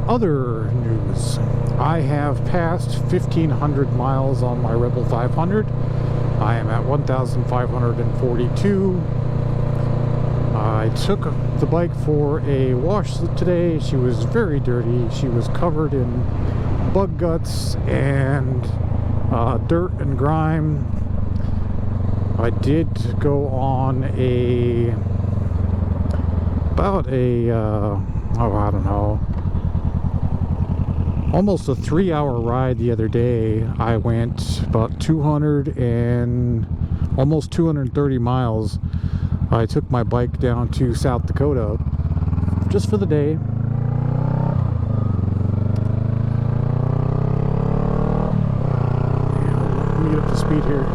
Other news. I have passed 1,500 miles on my Rebel 500. I am at 1,542. I took the bike for a wash today. She was very dirty. She was covered in bug guts and dirt and grime. I did go on I don't know, almost a 3-hour ride the other day. I went about 230 miles. I took my bike down to South Dakota just for the day. Let me get up to speed here.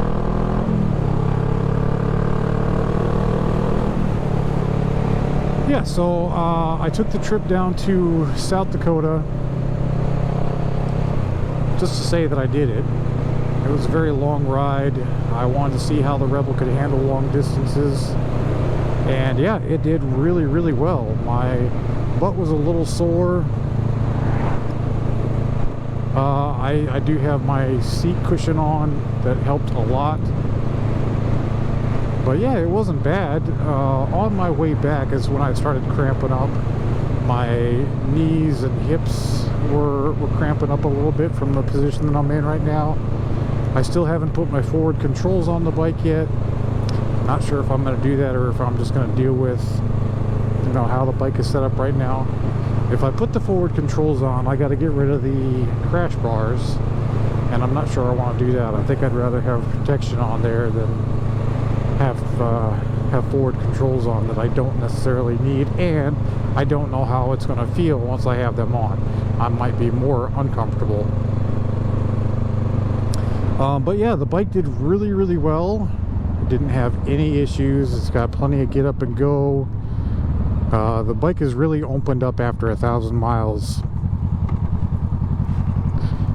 Yeah, so I took the trip down to South Dakota just to say that I did it. It was a very long ride. I wanted to see how the Rebel could handle long distances. And yeah, it did really, really well. My butt was a little sore. I do have my seat cushion on. That helped a lot. But yeah, it wasn't bad. On my way back is when I started cramping up. My knees and hips were cramping up a little bit from the position that I'm in right now. I still haven't put my forward controls on the bike yet. Not sure if I'm going to do that or if I'm just going to deal with, you know, how the bike is set up right now. If I put the forward controls on, I got to get rid of the crash bars, and I'm not sure I want to do that. I think I'd rather have protection on there than have forward controls on that I don't necessarily need, and I don't know how it's going to feel once I have them on. I might be more uncomfortable. But yeah, the bike did really, really well. It didn't have any issues. It's got plenty of get up and go. The bike is really opened up after 1,000 miles.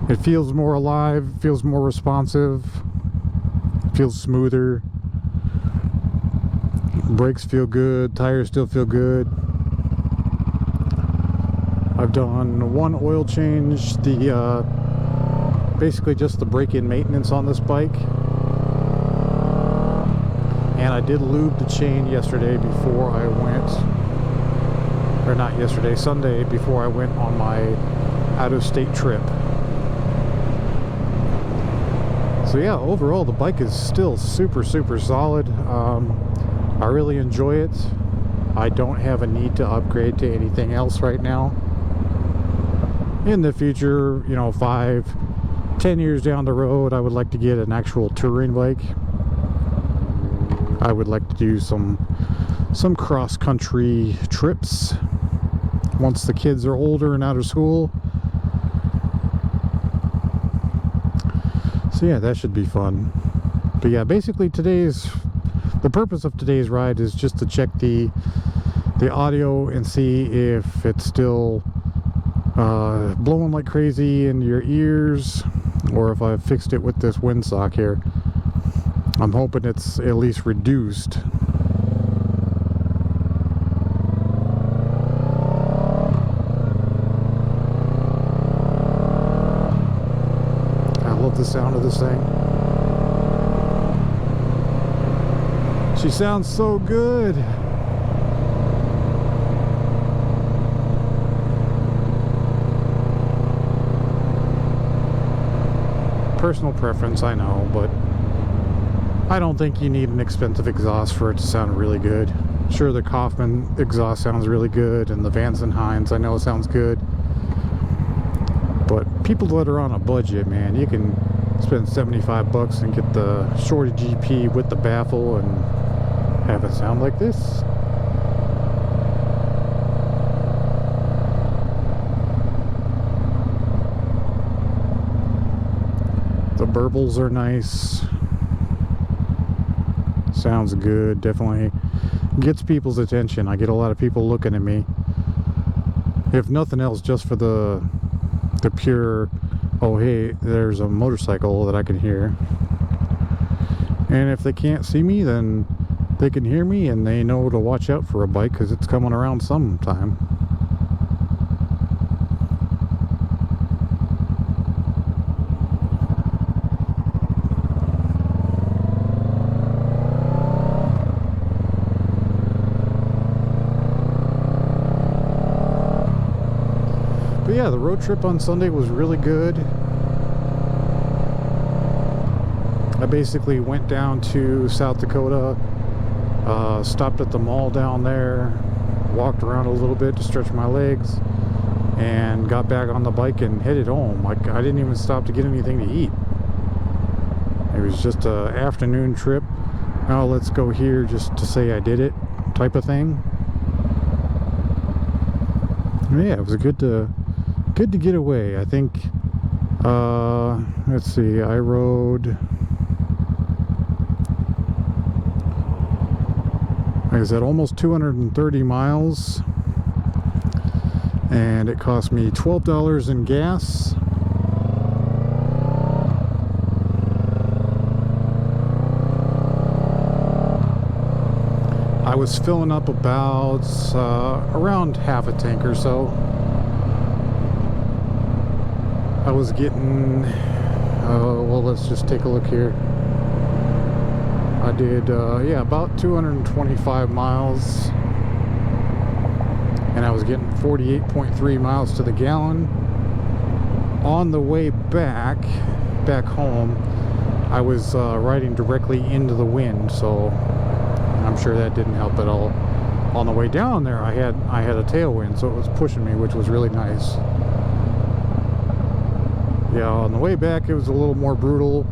It feels more alive, feels more responsive, feels smoother. Brakes feel good, tires still feel good. I've done one oil change, basically just the break-in maintenance on this bike. And I did lube the chain yesterday before I went, or not yesterday, Sunday, before I went on my out-of-state trip. So yeah, overall the bike is still super, super solid. I really enjoy it. I don't have a need to upgrade to anything else right now. In the future, you know, 5-10 years down the road, I would like to get an actual touring bike. I would like to do some cross-country trips once the kids are older and out of school. So yeah, that should be fun. But yeah, basically the purpose of today's ride is just to check the audio and see if it's still blowing like crazy in your ears, or if I've fixed it with this windsock here. I'm hoping it's at least reduced. I love the sound of this thing. She sounds so good. Personal preference, I know, but I don't think you need an expensive exhaust for it to sound really good. Sure, the Kaufman exhaust sounds really good, and the Vance & Hines I know sounds good. But people that are on a budget, man, you can spend $75 and get the Shorty GP with the baffle and have it sound like this. The burbles are nice. Sounds good. Definitely gets people's attention. I get a lot of people looking at me. If nothing else, just for the pure, oh hey, there's a motorcycle that I can hear. And if they can't see me, then they can hear me and they know to watch out for a bike because it's coming around sometime. But yeah, the road trip on Sunday was really good. I basically went down to South Dakota, stopped at the mall down there, walked around a little bit to stretch my legs, and got back on the bike and headed home. Like, I didn't even stop to get anything to eat. It was just an afternoon trip. Now let's go here just to say I did it type of thing. Yeah, it was good to get away. I think let's see, I rode, like I said, almost 230 miles, and it cost me $12 in gas. I was filling up about around half a tank or so. I was getting, well, let's just take a look here. I did, yeah, about 225 miles, and I was getting 48.3 miles to the gallon. On the way back home, I was riding directly into the wind, so I'm sure that didn't help at all. On the way down there, I had a tailwind, so it was pushing me, which was really nice. Yeah, on the way back, it was a little more brutal.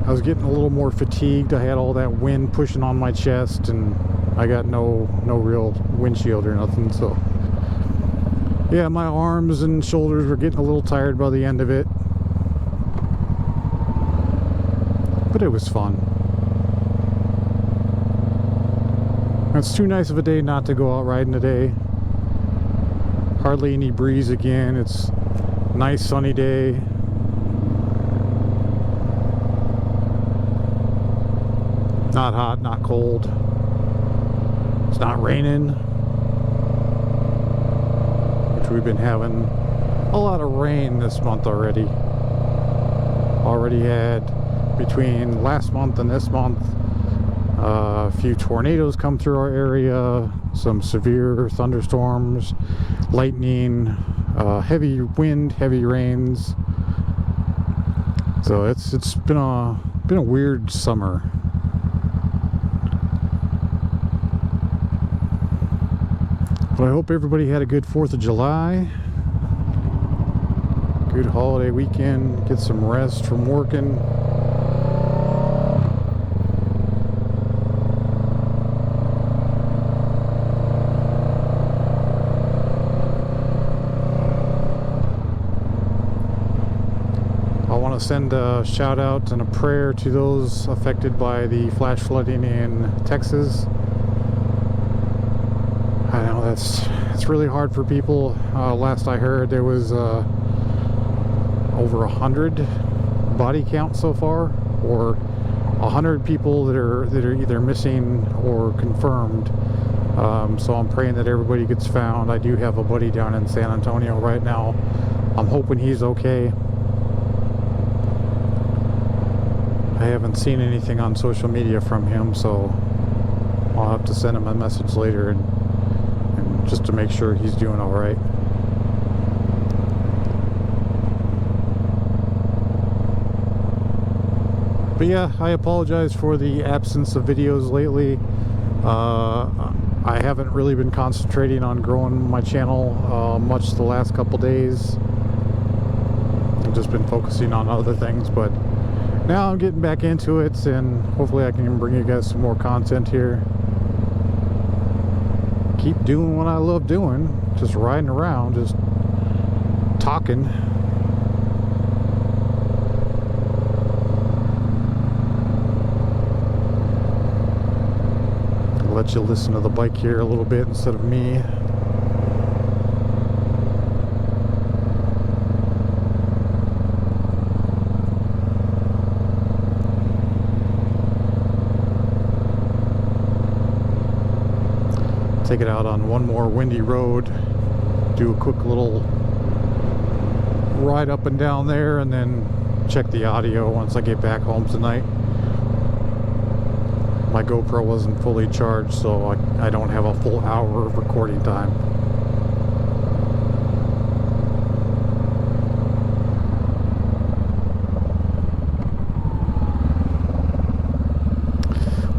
I was getting a little more fatigued. I had all that wind pushing on my chest, and I got no real windshield or nothing, so yeah, my arms and shoulders were getting a little tired by the end of it, but it was fun. It's too nice of a day not to go out riding today. Hardly any breeze again. It's a nice sunny day. Not hot, not cold. It's not raining, which we've been having a lot of rain this month already. Already had, between last month and this month, a few tornadoes come through our area, some severe thunderstorms, lightning, heavy wind, heavy rains. So it's been a weird summer. But I hope everybody had a good 4th of July, good holiday weekend, get some rest from working. I want to send a shout out and a prayer to those affected by the flash flooding in Texas. I know it's really hard for people. Last I heard, there was over 100 body count so far, or 100 people that are either missing or confirmed. So I'm praying that everybody gets found. I do have a buddy down in San Antonio right now. I'm hoping he's okay. I haven't seen anything on social media from him, so I'll have to send him a message later and just to make sure he's doing all right. But yeah, I apologize for the absence of videos lately. I haven't really been concentrating on growing my channel much the last couple days. I've just been focusing on other things, but now I'm getting back into it, and hopefully I can bring you guys some more content here. Keep doing what I love doing, just riding around, just talking. I'll let you listen to the bike here a little bit instead of me. Take it out on one more windy road, do a quick little ride up and down there, and then check the audio once I get back home tonight. My GoPro wasn't fully charged, so I don't have a full hour of recording time.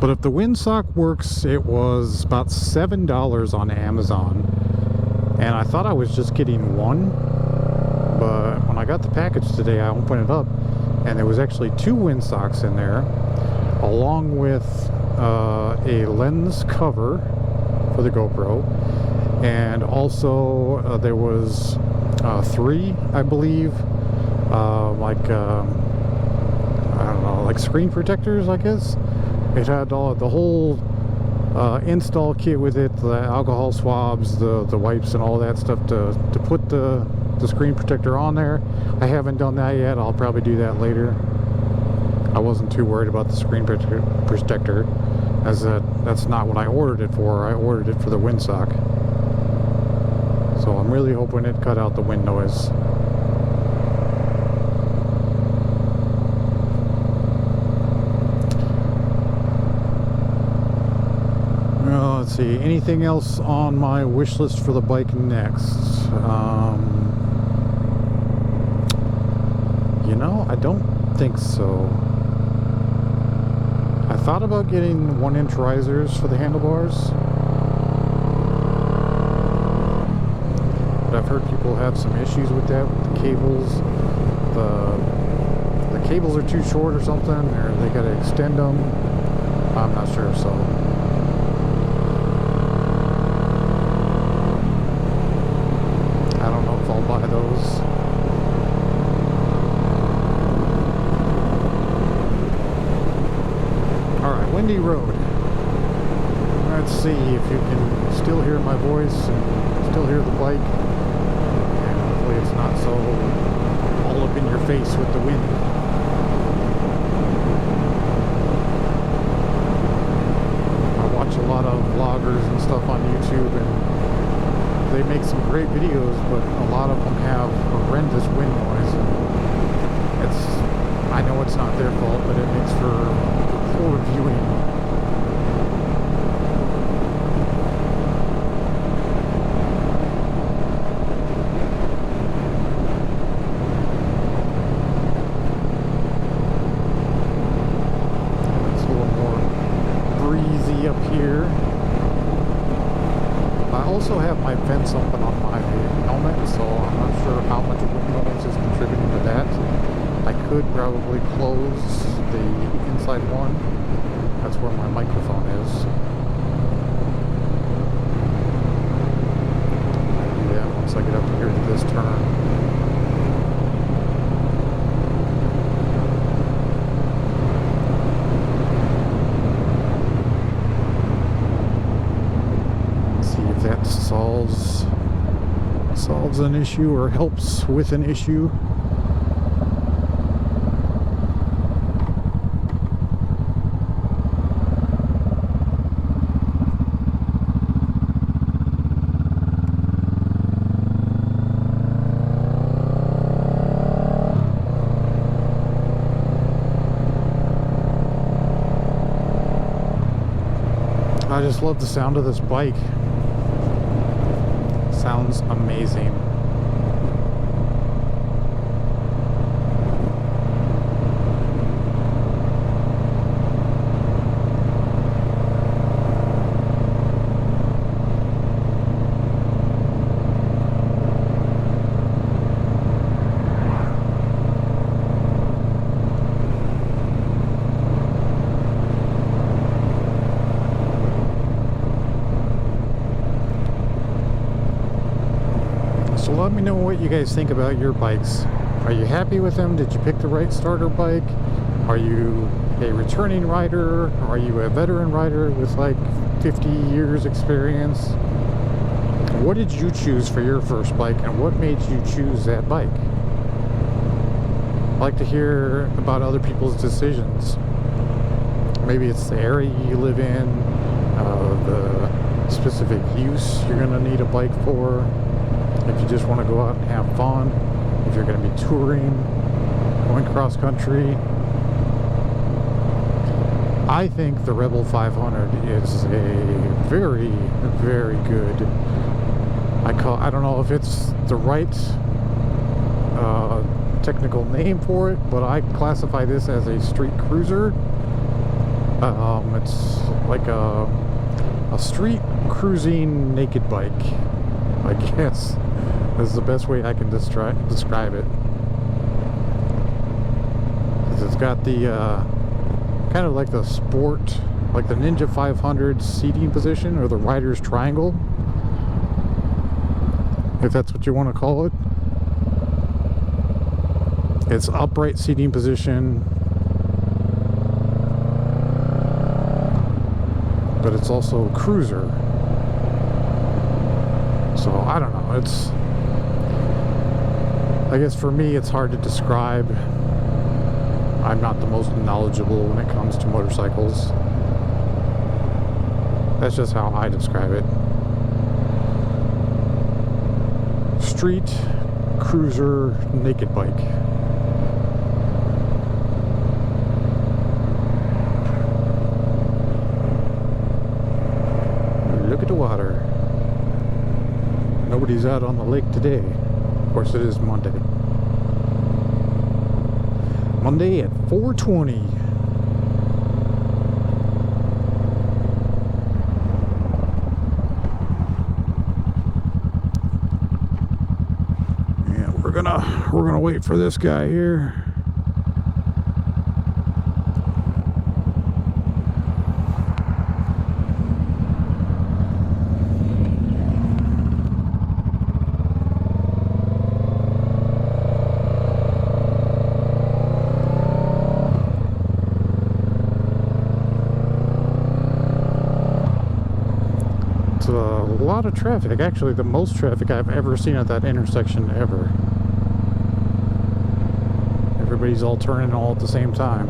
But if the windsock works, it was about $7 on Amazon. And I thought I was just getting one. But when I got the package today, I opened it up, and there was actually 2 windsocks in there, along with a lens cover for the GoPro. And also there was 3, I believe, I don't know, like screen protectors, I guess. It had the whole install kit with it, the alcohol swabs, the wipes, and all that stuff to put the screen protector on there. I haven't done that yet. I'll probably do that later. I wasn't too worried about the screen protector, as that's not what I ordered it for. I ordered it for the windsock. So I'm really hoping it cut out the wind noise. Well, let's see, anything else on my wish list for the bike next? You know, I don't think so. I thought about getting 1-inch risers for the handlebars, but I've heard people have some issues with that, with the cables. The cables are too short or something, or they gotta extend them. I'm not sure, so I don't know if I'll buy those. Windy road. Let's see if you can still hear my voice and still hear the bike, and hopefully it's not so all up in your face with the wind. I watch a lot of vloggers and stuff on YouTube, and they make some great videos, but a lot of them have horrendous wind noise, and I know it's not their fault, but it makes for poor viewing. It's a little more breezy up here. I also have my vents open on my helmet, so I'm not sure how much wind noise is contributing to that. I could probably close the inside one. That's where my microphone is. I'll do that once I get up here to this turn. See if that solves an issue or helps with an issue. I just love the sound of this bike. Sounds amazing. So let me know what you guys think about your bikes. Are you happy with them? Did you pick the right starter bike? Are you a returning rider? Are you a veteran rider with like 50 years experience? What did you choose for your first bike, and what made you choose that bike? I like to hear about other people's decisions. Maybe it's the area you live in, the specific use you're going to need a bike for. If you just want to go out and have fun, if you're going to be touring, going cross country. I think the Rebel 500 is a very, very good, I don't know if it's the right technical name for it, but I classify this as a street cruiser. It's like a street cruising naked bike, I guess is the best way I can describe it. 'Cause it's got the kind of like the sport, like the Ninja 500 seating position, or the rider's triangle, if that's what you want to call it. It's upright seating position, but it's also cruiser. So I don't know, it's, I guess for me it's hard to describe. I'm not the most knowledgeable when it comes to motorcycles. That's just how I describe it. Street cruiser naked bike. Look at the water. Nobody's out on the lake today. Of course, it is Monday. Monday at 4:20. Yeah, we're gonna wait for this guy here. A lot of traffic, actually the most traffic I've ever seen at that intersection ever. Everybody's all turning all at the same time.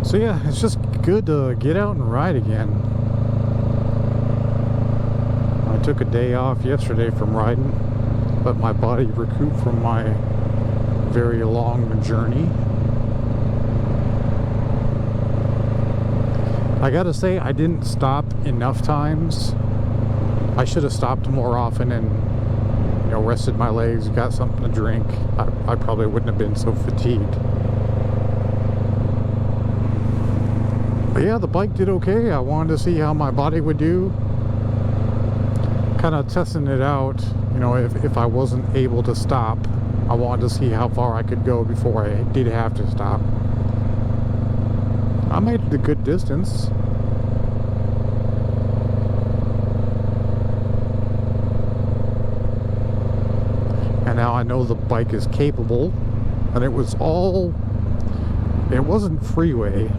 So yeah, it's just good to get out and ride again. I took a day off yesterday from riding, let my body recoup from my very long journey. I gotta say, I didn't stop enough times. I should have stopped more often and, you know, rested my legs, got something to drink. I probably wouldn't have been so fatigued. But yeah, the bike did okay. I wanted to see how my body would do. Kind of testing it out, you know, if I wasn't able to stop, I wanted to see how far I could go before I did have to stop. I made it a good distance. And now I know the bike is capable. And it wasn't freeway.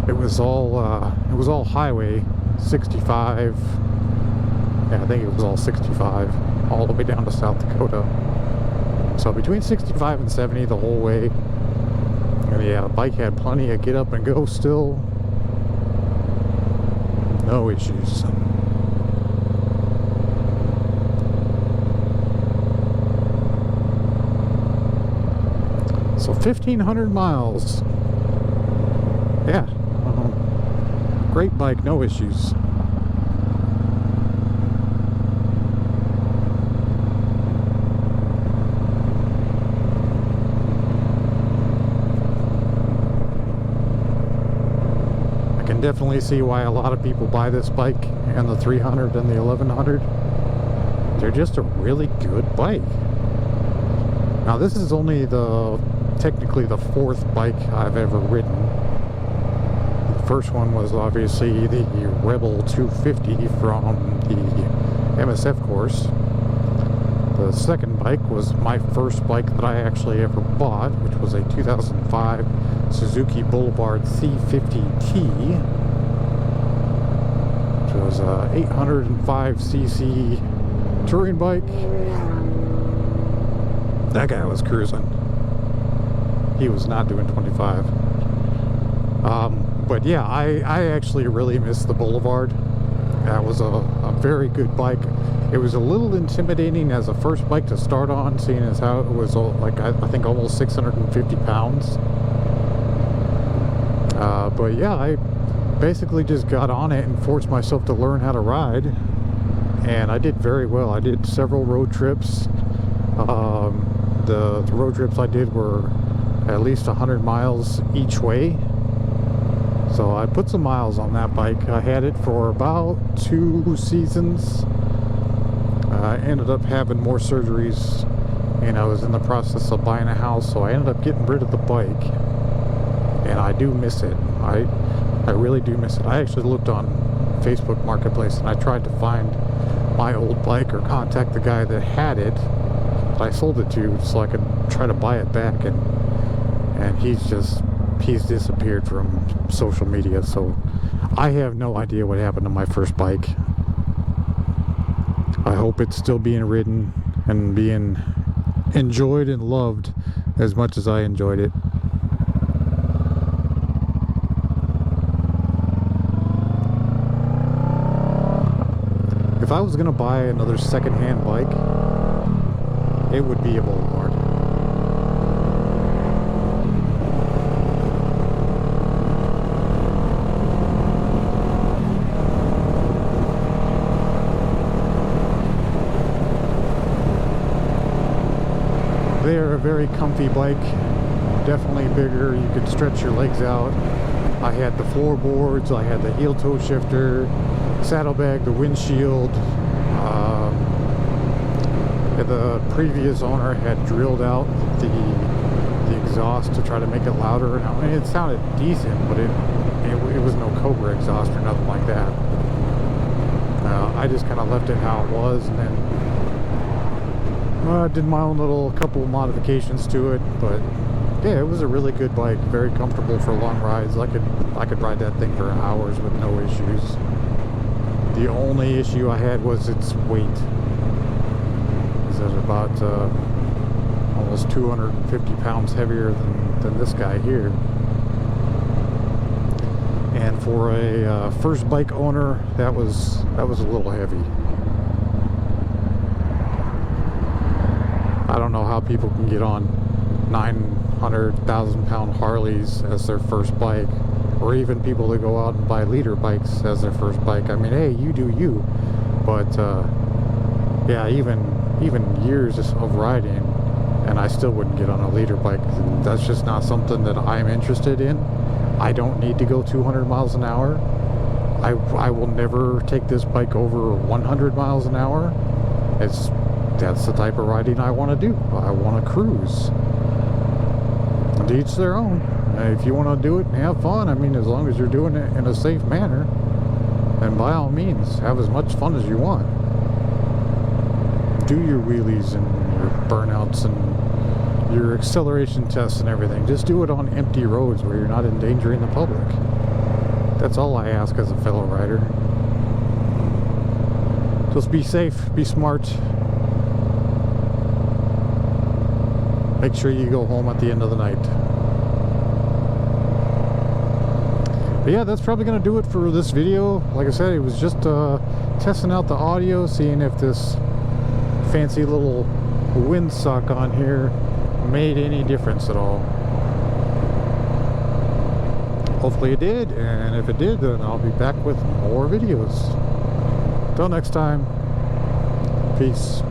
It was all highway, 65. Yeah, I think it was all 65, all the way down to South Dakota. So between 65 and 70 the whole way. And yeah, the bike had plenty of get up and go still. No issues. So 1,500 miles. Yeah. Great bike, no issues. I can definitely see why a lot of people buy this bike and the 300 and the 1100. They're just a really good bike. Now this is only technically the fourth bike I've ever ridden. First one was obviously the Rebel 250 from the MSF course. The second bike was my first bike that I actually ever bought, which was a 2005 Suzuki Boulevard C50T, which was a 805cc touring bike. That guy was cruising. He was not doing 25. But yeah, I actually really miss the Boulevard. That was a very good bike. It was a little intimidating as a first bike to start on, seeing as how it was like I think almost 650 pounds. But yeah, I basically just got on it and forced myself to learn how to ride, and I did very well. I did several road trips. The road trips I did were at least 100 miles each way. So I put some miles on that bike. I had it for about 2 seasons. I ended up having more surgeries, and I was in the process of buying a house, so I ended up getting rid of the bike. And I do miss it. I really do miss it. I actually looked on Facebook Marketplace and I tried to find my old bike or contact the guy that had it that I sold it to, so I could try to buy it back, and he's disappeared from social media, so I have no idea what happened to my first bike. I hope it's still being ridden and being enjoyed and loved as much as I enjoyed it. If I was going to buy another second-hand bike, it would be a Boulevard. They are a very comfy bike, definitely bigger. You could stretch your legs out. I had the floorboards, I had the heel toe shifter, saddlebag, the windshield. The previous owner had drilled out the exhaust to try to make it louder. I mean, it sounded decent, but it was no Cobra exhaust or nothing like that. I just kind of left it how it was, and then I did my own little couple of modifications to it. But yeah, it was a really good bike, very comfortable for long rides. I could ride that thing for hours with no issues. The only issue I had was its weight. It's about almost 250 pounds heavier than this guy here. And for a first bike owner, that was a little heavy. I don't know how people can get on 900,000 pound Harleys as their first bike, or even people that go out and buy leader bikes as their first bike. I mean, hey, you do you, but yeah, even years of riding, and I still wouldn't get on a leader bike. That's just not something that I'm interested in. I don't need to go 200 miles an hour. I will never take this bike over 100 miles an hour. That's the type of riding I want to do. I want to cruise. To each their own. If you want to do it and have fun, I mean, as long as you're doing it in a safe manner, then by all means, have as much fun as you want. Do your wheelies and your burnouts and your acceleration tests and everything. Just do it on empty roads where you're not endangering the public. That's all I ask as a fellow rider. Just be safe, be smart. Make sure you go home at the end of the night. But yeah, that's probably going to do it for this video. Like I said, it was just testing out the audio, seeing if this fancy little windsock on here made any difference at all. Hopefully it did, and if it did, then I'll be back with more videos. Till next time, peace.